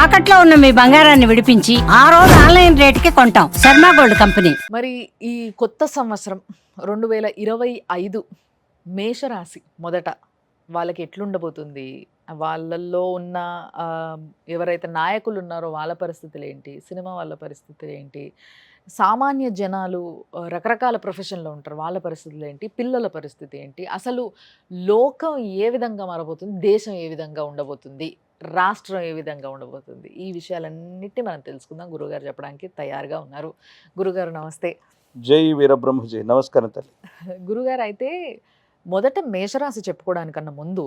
తాకట్లో ఉన్న మీ బంగారాన్ని విడిపించి ఆ రోజు ఆన్లైన్ రేటుకి కొంటాం. Sharma gold company. మరి ఈ కొత్త సంవత్సరం 2025 మేషరాశి మొదట వాళ్ళకి ఎట్లుండబోతుంది? వాళ్ళల్లో ఉన్న ఎవరైతే నాయకులు ఉన్నారో వాళ్ళ పరిస్థితులు ఏంటి? సినిమా వాళ్ళ పరిస్థితులు ఏంటి? సామాన్య జనాలు రకరకాల ప్రొఫెషన్‌లో ఉంటారు. వాళ్ళ పరిస్థితులు ఏంటి? పిల్లల పరిస్థితి ఏంటి? అసలు లోకం ఏ విధంగా మారబోతుంది? దేశం ఏ విధంగా ఉండబోతుంది? రాష్ట్రం ఏ విధంగా ఉండబోతుంది? ఈ విషయాలన్నిటిని మనం తెలుసుకుందాం. గురువుగారు చెప్పడానికి తయారుగా ఉన్నారు. గురుగారు నమస్తే. జై వీరబ్రహ్మజీ. నమస్కారం తల్లి. గురుగారు అయితే మొదట మేషరాశి చెప్పుకోవడానికన్నా ముందు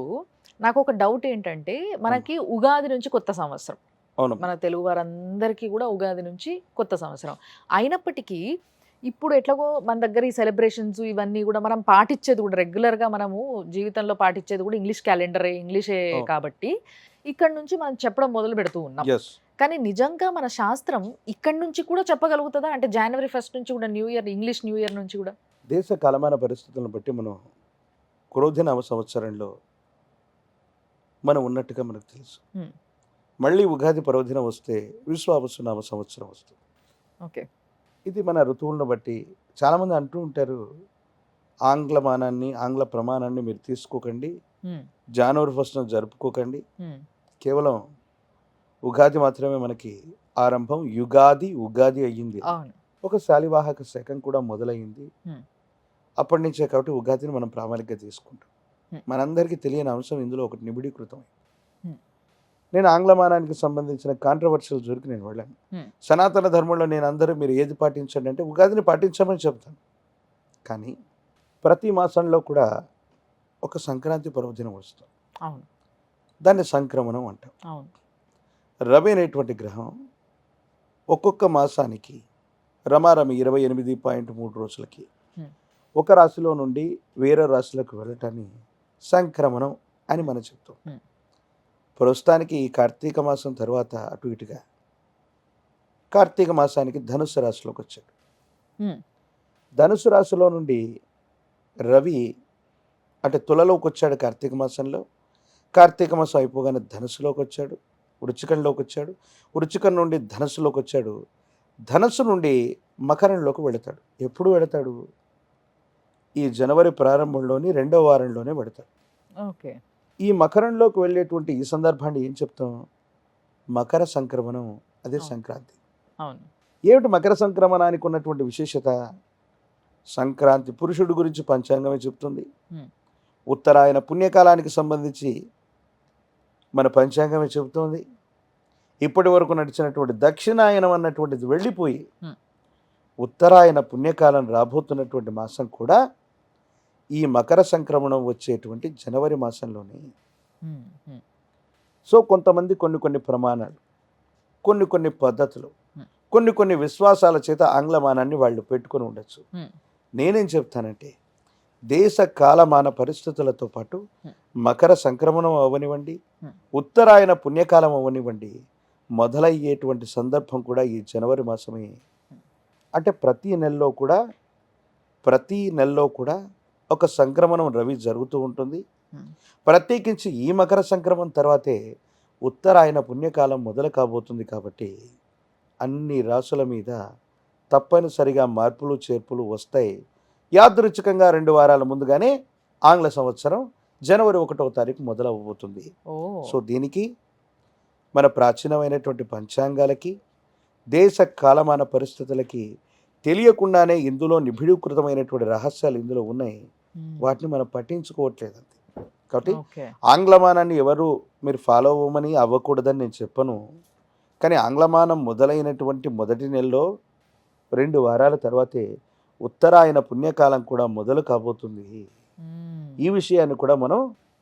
నాకు ఒక డౌట్ ఏంటంటే, మనకి ఉగాది నుంచి కొత్త సంవత్సరం. అవును. మన తెలుగు వారందరికీ కూడా ఉగాది నుంచి కొత్త సంవత్సరం. అయినప్పటికీ ఇప్పుడు ఎట్లాగో మన దగ్గర ఈ సెలబ్రేషన్స్ ఇవన్నీ కూడా మనం పాటించేది కూడా రెగ్యులర్‌గా మనము జీవితంలో పాటించేది కూడా ఇంగ్లీష్ క్యాలెండరే, ఇంగ్లీషే అవును. కాబట్టి ఇక్కడి నుంచి మనం చెప్పడం మొదలు పెడుతూ ఉన్నాం. యెస్. కానీ నిజంగా మన శాస్త్రం ఇక్కడి నుంచి కూడా చెప్పగలుగుతదా? అంటే జనవరి 1 నుంచి కూడా new year, English new year నుంచి కూడా? దేశ కాలమాన పరిస్థితులను బట్టి మనం క్రోధినామ సంవత్సరంలో మనం ఉన్నట్టుగా మనకు తెలుసు. హ్మ్. మళ్ళీ ఉగాది పర్వదినం వస్తే విశ్వావసునామ సంవత్సరం వస్తుంది. ఓకే. ఇది మన ఋతువులను బట్టి చాలామంది అంటూ ఉంటారు, ఆంగ్ల ప్రమాణాన్ని మీరు తీసుకోకండి, హ్మ్. జనవరి 1న జరుపుకోకండి, హ్మ్. కేవలం ఉగాది మాత్రమే మనకి ఆరంభం. ఉగాది అయ్యింది. అవును. ఒక శాలివాహక శకం కూడా మొదలైంది. హ్మ్. అప్పటి నుంచే కాబట్టి ఉగాదిని మనం ప్రామాణికంగా తీసుకుంటాం. హ్మ్. మనందరికీ తెలియని అంశం ఇందులో ఒకటి నిబిడీకృతం. హ్మ్. నేను ఆంగ్లమానానికి సంబంధించిన కాంట్రవర్షియల్ జోలికి నేను వెళ్ళాను. హ్మ్. సనాతన ధర్మంలో నేను అందరూ మీరు ఏది పాటించండి అంటే ఉగాదిని పాటించమని చెప్తాను. కానీ ప్రతి మాసంలో కూడా ఒక సంక్రాంతి పర్వదినం వస్తుంది. అవును. దాన్ని సంక్రమణం అంటాం. అవును. రవి అనేటువంటి గ్రహం ఒక్కొక్క మాసానికి రమారమి 28.3 రోజులకి హ్మ్. ఒక రాశిలో నుండి వేరే రాశిలోకి వెళ్ళటాన్ని సంక్రమణం అని మనం చెప్తాం. హ్మ్. ప్రస్తుతానికి ఈ కార్తీక మాసం తర్వాత అటు ఇటుగా కార్తీక మాసానికి ధనుసు రాశిలోకి వచ్చాడు. హ్మ్. ధనుసు రాశిలో నుండి రవి అంటే తులలోకి వచ్చాడు కార్తీక మాసంలో. కార్తీక మాసం అయిపోగానే ధనుసులోకి వచ్చాడు, వృచ్చికంలోకి వచ్చాడు, వృచ్చికం నుండి ధనుసులోకి వచ్చాడు, ధనుసు నుండి మకరంలోకి వెళతాడు. ఎప్పుడు వెళతాడు? ఈ జనవరి ప్రారంభంలోని 2వ వారంలోనే వెళతాడు. ఓకే. ఈ మకరంలోకి వెళ్ళేటువంటి ఈ సందర్భాన్ని ఏం చెప్తాం? మకర సంక్రమణం, అదే అవును. సంక్రాంతి. అవును. ఏమిటి మకర సంక్రమణానికి ఉన్నటువంటి విశేషత? సంక్రాంతి పురుషుడి గురించి పంచాంగమే చెప్తుంది. హ్మ్. ఉత్తరాయణ పుణ్యకాలానికి సంబంధించి మన పంచాంగమే చెబుతోంది. ఇప్పటి వరకు నడిచినటువంటి దక్షిణాయనం అన్నటువంటిది వెళ్ళిపోయి హ్మ్. ఉత్తరాయణ పుణ్యకాలం రాబోతున్నటువంటి మాసం కూడా ఈ మకర సంక్రమణం వచ్చేటువంటి జనవరి మాసంలోనే. హ్మ్. హ్మ్. సో కొంతమంది కొన్ని ప్రమాణాలు, కొన్ని పద్ధతులు, హ్మ్. కొన్ని విశ్వాసాల చేత ఆంగ్లమానాన్ని వాళ్ళు పెట్టుకొని ఉండొచ్చు. హ్మ్. నేనేం చెప్తానంటే దేశ కాలమాన పరిస్థితులతో పాటు హ్మ్. మకర సంక్రమణం అవ్వనివ్వండి, హ్మ్. ఉత్తరాయణ పుణ్యకాలం అవ్వనివ్వండి, మొదలయ్యేటువంటి సందర్భం కూడా ఈ జనవరి మాసమే. అంటే ప్రతి నెలలో కూడా ఒక సంక్రమణం రవి జరుగుతూ ఉంటుంది. హ్మ్. ప్రత్యేకించి ఈ మకర సంక్రమణం తర్వాతే ఉత్తరాయణ పుణ్యకాలం మొదలు కాబోతుంది. కాబట్టి అన్ని రాసుల మీద తప్పనిసరిగా మార్పులు చేర్పులు వస్తాయి. యాదృచ్ఛికంగా 2 వారాల ముందుగానే ఆంగ్ల సంవత్సరం జనవరి 1వ తారీఖు మొదలవ్వబోతుంది. ఓహ్! సో దీనికి మన ప్రాచీనమైనటువంటి పంచాంగాలకి, దేశ కాలమాన పరిస్థితులకి తెలియకుండానే ఇందులో నిబిడీకృతమైనటువంటి రహస్యాలు ఇందులో ఉన్నాయి. హ్మ్. వాటిని మనం పట్టించుకోవట్లేదు అంతే. కాబట్టి ఓకే. ఆంగ్లమానాన్ని ఎవరు మీరు ఫాలో అవ్వమని అవ్వకూడదని నేను చెప్పను. కానీ ఆంగ్లమానం మొదలైనటువంటి మొదటి నెలలో 2 వారాల తర్వాతే ఉత్తరాయణ పుణ్యకాలం కూడా మొదలు కాబోతుంది. హ్మ్. ఈ విషయాన్ని కూడా మనం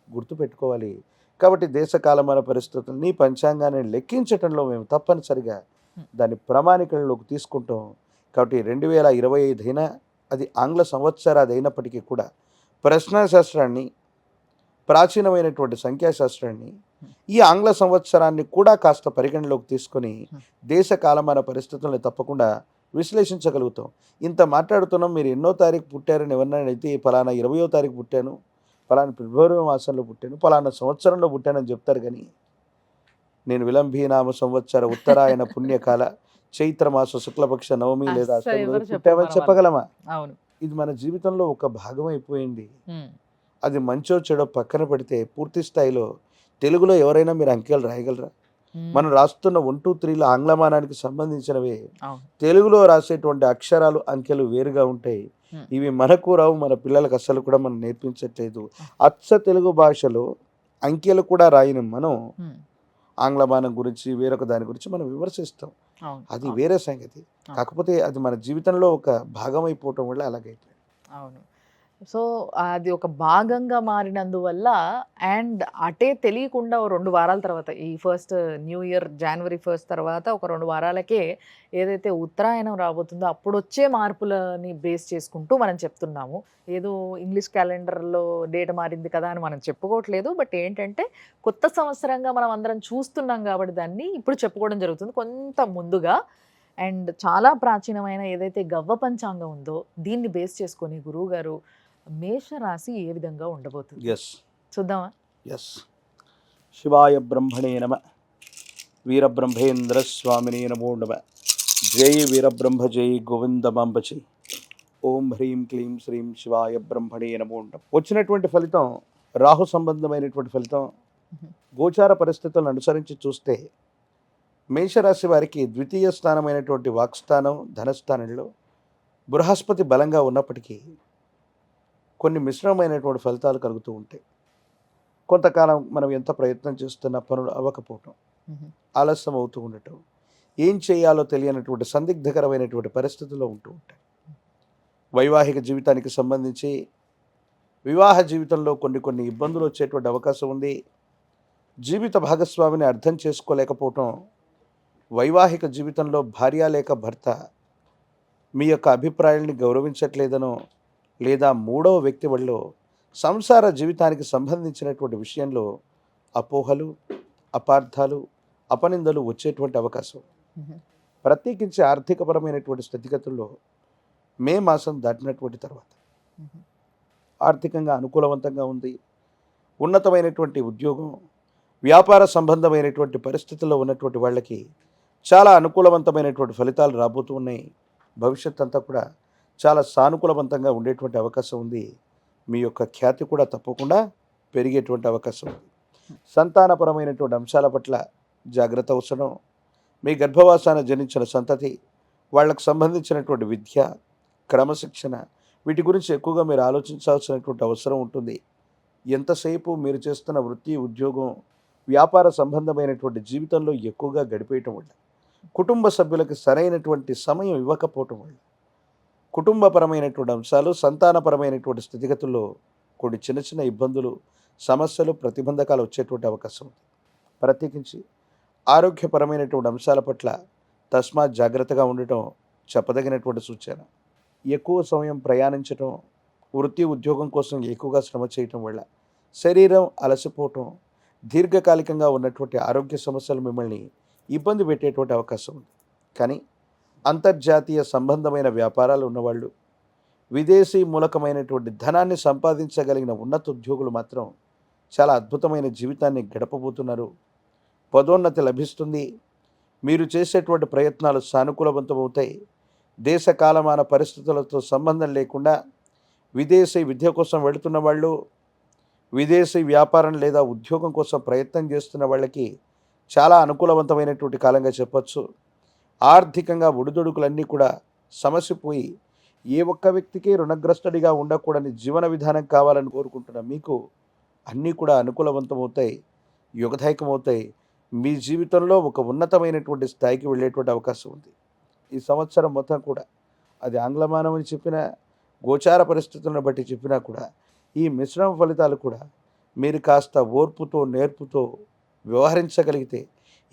గుర్తుపెట్టుకోవాలి. కాబట్టి దేశ కాలమాన పరిస్థితుల్ని పంచాంగాన్ని లెక్కించటంలో మేము తప్పనిసరిగా హ్మ్. దాన్ని ప్రామాణికంలోకి తీసుకుంటాం. కాబట్టి 2025 అయినా అది ఆంగ్ల సంవత్సరాది అయినప్పటికీ కూడా ప్రశ్నాశాస్త్రాన్ని, ప్రాచీనమైనటువంటి సంఖ్యాశాస్త్రాన్ని, ఈ ఆంగ్ల సంవత్సరాన్ని కూడా కాస్త పరిగణలోకి తీసుకొని దేశ కాలమాన పరిస్థితులను తప్పకుండా విశ్లేషించగలుగుతాం. ఇంత మాట్లాడుతున్నాం, మీరు ఎన్నో తారీఖు పుట్టారని ఎవరినైనా అయితే ఫలానా 20వ తారీఖు పుట్టాను, ఫలానా ఫిబ్రవరి మాసంలో పుట్టాను, ఫలానా సంవత్సరంలో పుట్టానని చెప్తారు. కానీ నేను విలంబీనామ సంవత్సర ఉత్తరాయణ పుణ్యకాల చైత్రమాస శుక్లపక్ష నవమి లేదా అస్సలు అష్టమి ఎవరు రోజు చెప్పరు పుట్టామని మన వాళ్ళు. చెప్పగలమా? అవును. ఇది మన జీవితంలో ఒక భాగం అయిపోయింది. ఉమ్, అది మంచో చెడో పక్కన పెడితే పూర్తి స్థాయిలో తెలుగులో ఎవరైనా మీరు అంకెలు రాయగలరా? ఉమ్, మనం రాస్తున్న 1, 2, 3లు ఆంగ్లమానానికి సంబంధించినవే. అవును. తెలుగులో రాసేటువంటి అక్షరాలు అంకెలు వేరుగా ఉంటాయి. ఉమ్, ఇవి మనకు రావు, మన పిల్లలకు అస్సలు కూడా మనం నేర్పించట్లేదు. అచ్చ తెలుగు భాషలో అంకెలు కూడా రాయని మనం ఉమ్, ఆంగ్లమానం గురించి వేరొక దాని గురించి మనం విమర్శిస్తాం. అవును. అది అవును. వేరే సంగతి. అవును. కాకపోతే అది మన జీవితంలో ఒక భాగం అయిపోవటం వల్ల అలాగైపోయింది. అవును. సో, అది ఒక భాగంగా మారినందువల్ల అండ్ అటే తెలియకుండా ఓ 2 వారాల తర్వాత ఈ ఫస్ట్ న్యూ ఇయర్ జనవరి 1 తర్వాత ఒక 2 వారాలకే ఏదైతే ఉత్తరాయణం రాబోతుందో అప్పుడొచ్చే మార్పులని బేస్ చేసుకుంటూ మనం చెప్తున్నాము. ఏదో ఇంగ్లీష్ క్యాలెండర్‌లో డేట్ మారింది కదా అని మనం చెప్పుకోవట్లేదు. బట్ ఏంటంటే కొత్త సంవత్సరంగా మనం అందరం చూస్తున్నాం కాబట్టి దాన్ని ఇప్పుడు చెప్పుకోవడం జరుగుతుంది. కొంత ముందుగా అండ్ చాలా ప్రాచీనమైన ఏదైతే గవ్వ పంచాంగం ఉందో దీన్ని బేస్ చేసుకొని గురువుగారు మేషరాశి ఏ విధంగా ఉండబోతుంది ఎస్ చూద్దామా? ఎస్ శివాయ బ్రహ్మణే నమ. వీరబ్రహ్మేంద్ర స్వామినే నమో నమ. జై వీరబ్రహ్మ జై గోవిందమాంబచి. ఓం హ్రీం క్లీం శ్రీం శివాయ బ్రహ్మణే నమో నమ. వచ్చినటువంటి ఫలితం రాహు సంబంధమైనటువంటి ఫలితం. గోచార పరిస్థితులను అనుసరించి చూస్తే మేషరాశి వారికి ద్వితీయ స్థానమైనటువంటి వాక్స్థానం ధనస్థానంలో బృహస్పతి బలంగా ఉన్నప్పటికీ కొన్ని మిశ్రమమైనటువంటి ఫలితాలు కలుగుతూ ఉంటాయి. కొంతకాలం మనం ఎంత ప్రయత్నం చేస్తున్నా పనులు అవ్వకపోవటం, ఆలస్యం అవుతూ ఉండటం, ఏం చేయాలో తెలియనటువంటి సందిగ్ధకరమైనటువంటి పరిస్థితుల్లో ఉంటూ ఉంటాయి. వైవాహిక జీవితానికి సంబంధించి వివాహ జీవితంలో కొన్ని ఇబ్బందులు వచ్చేటువంటి అవకాశం ఉంది. జీవిత భాగస్వామిని అర్థం చేసుకోలేకపోవటం, వైవాహిక జీవితంలో భార్య లేక భర్త మీ యొక్క అభిప్రాయాల్ని గౌరవించట్లేదనో లేదా మూడవ వ్యక్తి వల్ల సంసార జీవితానికి సంబంధించినటువంటి విషయంలో అపోహలు, అపార్థాలు, అపనిందలు వచ్చేటువంటి అవకాశం. ప్రత్యేకించి ఆర్థికపరమైనటువంటి స్థితిగతుల్లో మే మాసం దాటినటువంటి తర్వాత ఆర్థికంగా అనుకూలవంతంగా ఉంది. ఉన్నతమైనటువంటి ఉద్యోగం, వ్యాపార సంబంధమైనటువంటి పరిస్థితుల్లో ఉన్నటువంటి వాళ్ళకి చాలా అనుకూలవంతమైనటువంటి ఫలితాలు రాబోతూ ఉన్నాయి. భవిష్యత్ అంతా కూడా చాలా సానుకూలవంతంగా ఉండేటువంటి అవకాశం ఉంది. మీ యొక్క ఖ్యాతి కూడా తప్పకుండా పెరిగేటువంటి అవకాశం ఉంది. సంతానపరమైనటువంటి అంశాల పట్ల జాగ్రత్త అవసరం. మీ గర్భవాసాన జనించిన సంతతి, వాళ్ళకు సంబంధించినటువంటి విద్య, క్రమశిక్షణ, వీటి గురించి ఎక్కువగా మీరు ఆలోచించాల్సినటువంటి అవసరం ఉంటుంది. ఎంతసేపు మీరు చేస్తున్న వృత్తి, ఉద్యోగం, వ్యాపార సంబంధమైనటువంటి జీవితంలో ఎక్కువగా గడిపేయటం వల్ల, కుటుంబ సభ్యులకు సరైనటువంటి సమయం ఇవ్వకపోవటం వల్ల, కుటుంబపరమైనటువంటి అంశాలు, సంతానపరమైనటువంటి స్థితిగతుల్లో కొన్ని చిన్న ఇబ్బందులు, సమస్యలు, ప్రతిబంధకాలు వచ్చేటువంటి అవకాశం ఉంది. ప్రత్యేకించి ఆరోగ్యపరమైనటువంటి అంశాల పట్ల తస్మాత్ జాగ్రత్తగా ఉండటం చెప్పదగినటువంటి సూచన. ఎక్కువ సమయం ప్రయాణించటం, వృత్తి ఉద్యోగం కోసం ఎక్కువగా శ్రమ చేయటం వల్ల శరీరం అలసిపోవటం, దీర్ఘకాలికంగా ఉన్నటువంటి ఆరోగ్య సమస్యలు మిమ్మల్ని ఇబ్బంది పెట్టేటువంటి అవకాశం ఉంది. కానీ అంతర్జాతీయ సంబంధమైన వ్యాపారాలు ఉన్నవాళ్ళు, విదేశీ మూలకమైనటువంటి ధనాన్ని సంపాదించగలిగిన ఉన్నత ఉద్యోగులు మాత్రం చాలా అద్భుతమైన జీవితాన్ని గడపబోతున్నారు. పదోన్నతి లభిస్తుంది. మీరు చేసేటువంటి ప్రయత్నాలు సానుకూలవంతమవుతాయి. దేశ కాలమాన పరిస్థితులతో సంబంధం లేకుండా విదేశీ విద్య కోసం వెళుతున్న వాళ్ళు, విదేశీ వ్యాపారం లేదా ఉద్యోగం కోసం ప్రయత్నం చేస్తున్న వాళ్ళకి చాలా అనుకూలవంతమైనటువంటి కాలంగా చెప్పచ్చు. ఆర్థికంగా ఒడిదొడుకులన్నీ కూడా సమసిపోయి ఏ ఒక్క వ్యక్తికి రుణగ్రస్తుడిగా ఉండకూడని జీవన విధానం కావాలని కోరుకుంటున్న మీకు అన్నీ కూడా అనుకూలవంతమవుతాయి, యుగదాయకమవుతాయి. మీ జీవితంలో ఒక ఉన్నతమైనటువంటి స్థాయికి వెళ్ళేటువంటి అవకాశం ఉంది. ఈ సంవత్సరం మొత్తం కూడా అది ఆంగ్లమానం అని చెప్పినా, గోచార పరిస్థితులను బట్టి చెప్పినా కూడా ఈ మిశ్రమ ఫలితాలు కూడా మీరు కాస్త ఓర్పుతో, నేర్పుతో వ్యవహరించగలిగితే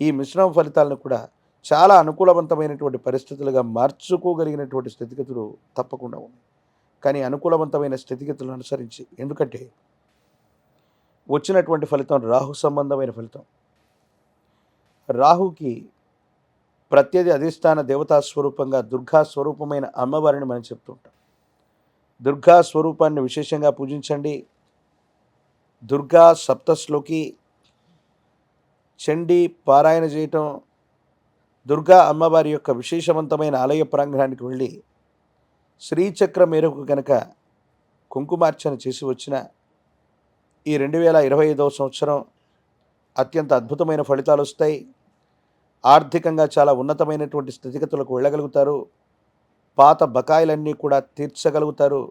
ఈ మిశ్రమ ఫలితాలను కూడా చాలా అనుకూలవంతమైనటువంటి పరిస్థితులుగా మార్చుకోగలిగినటువంటి స్థితిగతులు తప్పకుండా ఉన్నాయి. కానీ అనుకూలవంతమైన స్థితిగతులను అనుసరించి, ఎందుకంటే వచ్చినటువంటి ఫలితం రాహు సంబంధమైన ఫలితం. రాహుకి ప్రత్యధి అధిష్టాన దేవతా స్వరూపంగా దుర్గా స్వరూపమైన అమ్మవారిని మనం చెప్తుంటాం. దుర్గా స్వరూపాన్ని విశేషంగా పూజించండి. దుర్గా సప్తశ్లోకి చండీ పారాయణ చేయటం, దుర్గా అమ్మవారి యొక్క విశేషవంతమైన ఆలయ ప్రాంగణానికి వెళ్ళి శ్రీచక్ర మేరకు కనుక కుంకుమార్చన చేసి వచ్చిన ఈ 2025వ సంవత్సరం అత్యంత అద్భుతమైన ఫలితాలు వస్తాయి. ఆర్థికంగా చాలా ఉన్నతమైనటువంటి స్థితిగతులకు వెళ్ళగలుగుతారు. పాత బకాయిలన్నీ కూడా తీర్చగలుగుతారు.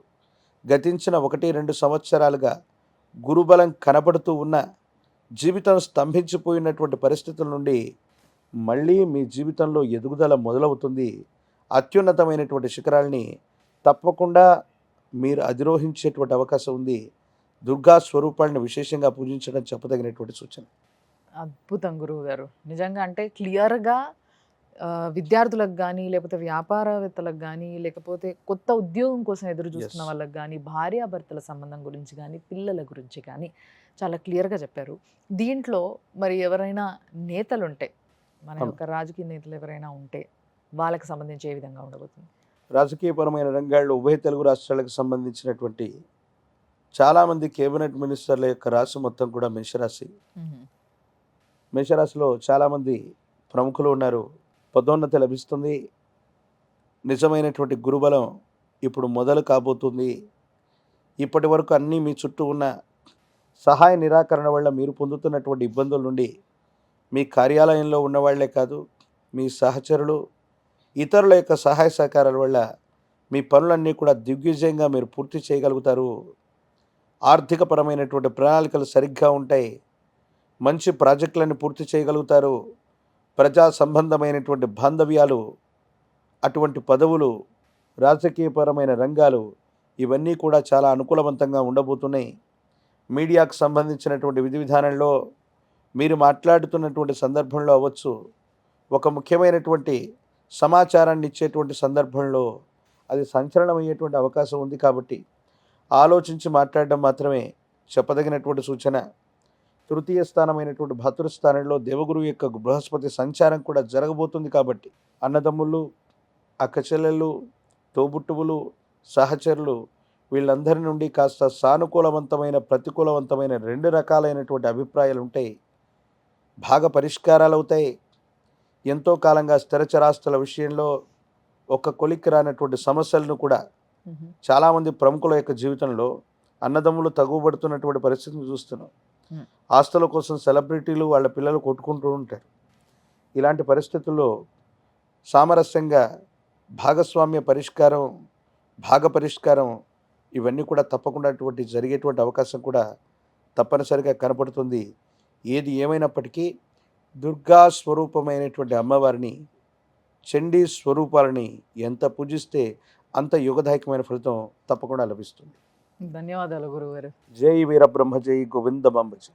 గతించిన 1-2 సంవత్సరాలుగా గురుబలం కనబడుతూ ఉన్న జీవితం స్తంభించిపోయినటువంటి పరిస్థితుల నుండి మళ్ళీ మీ జీవితంలో ఎదుగుదల మొదలవుతుంది. అత్యున్నతమైనటువంటి శిఖరాల్ని తప్పకుండా మీరు అధిరోహించేటువంటి అవకాశం ఉంది. దుర్గా స్వరూపాలను విశేషంగా పూజించడం చెప్పదగినటువంటి సూచన. అద్భుతం గురువు గారు. నిజంగా అంటే క్లియర్గా విద్యార్థులకు కానీ, లేకపోతే వ్యాపారవేత్తలకు కానీ, లేకపోతే కొత్త ఉద్యోగం కోసం ఎదురు చూస్తున్న Yes. వాళ్ళకి కానీ, భార్యాభర్తల సంబంధం గురించి కానీ, పిల్లల గురించి కానీ చాలా క్లియర్గా చెప్పారు. దీంట్లో మరి ఎవరైనా నేతలు ఉంటే, మన అవును. యొక్క రాజకీయ నేతలు ఎవరైనా ఉంటే వాళ్ళకి సంబంధించి ఏ విధంగా ఉండబోతుంది? రాజకీయపరమైన రంగాల్లో ఉభయ తెలుగు రాష్ట్రాలకు సంబంధించినటువంటి చాలామంది కేబినెట్ మినిస్టర్ల యొక్క రాశి మొత్తం కూడా మేషరాశి. మేషరాశిలో చాలామంది ప్రముఖులు ఉన్నారు. పదోన్నతి లభిస్తుంది. నిజమైనటువంటి గురుబలం ఇప్పుడు మొదలు కాబోతుంది. ఇప్పటి వరకు అన్నీ మీ చుట్టూ ఉన్న సహాయ నిరాకరణ వల్ల మీరు పొందుతున్నటువంటి ఇబ్బందుల నుండి మీ కార్యాలయంలో ఉన్నవాళ్లే కాదు, మీ సహచరులు, ఇతరుల యొక్క సహాయ సహకారాల వల్ల మీ పనులన్నీ కూడా దిగ్విజయంగా మీరు పూర్తి చేయగలుగుతారు. ఆర్థికపరమైనటువంటి ప్రణాళికలు సరిగ్గా ఉంటాయి. మంచి ప్రాజెక్టులను పూర్తి చేయగలుగుతారు. ప్రజా సంబంధమైనటువంటి బాంధవ్యాలు, అటువంటి పదవులు, రాజకీయపరమైన రంగాలు ఇవన్నీ కూడా చాలా అనుకూలవంతంగా ఉండబోతున్నాయి. మీడియాకు సంబంధించినటువంటి విధి విధానంలో మీరు మాట్లాడుతున్నటువంటి సందర్భంలో అవ్వచ్చు, ఒక ముఖ్యమైనటువంటి సమాచారాన్ని ఇచ్చేటువంటి సందర్భంలో అది సంచలనమయ్యేటువంటి అవకాశం ఉంది. కాబట్టి ఆలోచించి మాట్లాడడం మాత్రమే చెప్పదగినటువంటి సూచన. తృతీయ స్థానమైనటువంటి భాతృస్థానంలో దేవగురువు యొక్క బృహస్పతి సంచారం కూడా జరగబోతుంది. కాబట్టి అన్నదమ్ములు, అక్క చెల్లెళ్ళు, తోబుట్టువులు, సహచరులు వీళ్ళందరి నుండి కాస్త సానుకూలవంతమైన, ప్రతికూలవంతమైన 2 రకాలైనటువంటి అభిప్రాయాలు ఉంటాయి. బాగా పరిష్కారాలు అవుతాయి. ఎంతో కాలంగా స్థిరచరాస్తుల విషయంలో ఒక కొలిక్కి రానటువంటి సమస్యలను కూడా చాలామంది ప్రముఖుల యొక్క జీవితంలో అన్నదమ్ములు తగువబడుతున్నటువంటి పరిస్థితిని చూస్తున్నాం. ఆస్తుల కోసం సెలబ్రిటీలు వాళ్ళ పిల్లలు కొట్టుకుంటూ ఉంటారు. ఇలాంటి పరిస్థితుల్లో సామరస్యంగా భాగస్వామ్య పరిష్కారం, భాగ పరిష్కారం ఇవన్నీ కూడా తప్పకుండా జరిగేటువంటి అవకాశం కూడా తప్పనిసరిగా కనపడుతుంది. ఏది ఏమైనప్పటికీ దుర్గా స్వరూపమైనటువంటి అమ్మవారిని, చండీ స్వరూపాలని ఎంత పూజిస్తే అంత యుగదాయకమైన ఫలితం తప్పకుండా లభిస్తుంది. ధన్యవాదాలు గురువు గారు. జై వీరబ్రహ్మ, జై గోవింద బాంబజీ.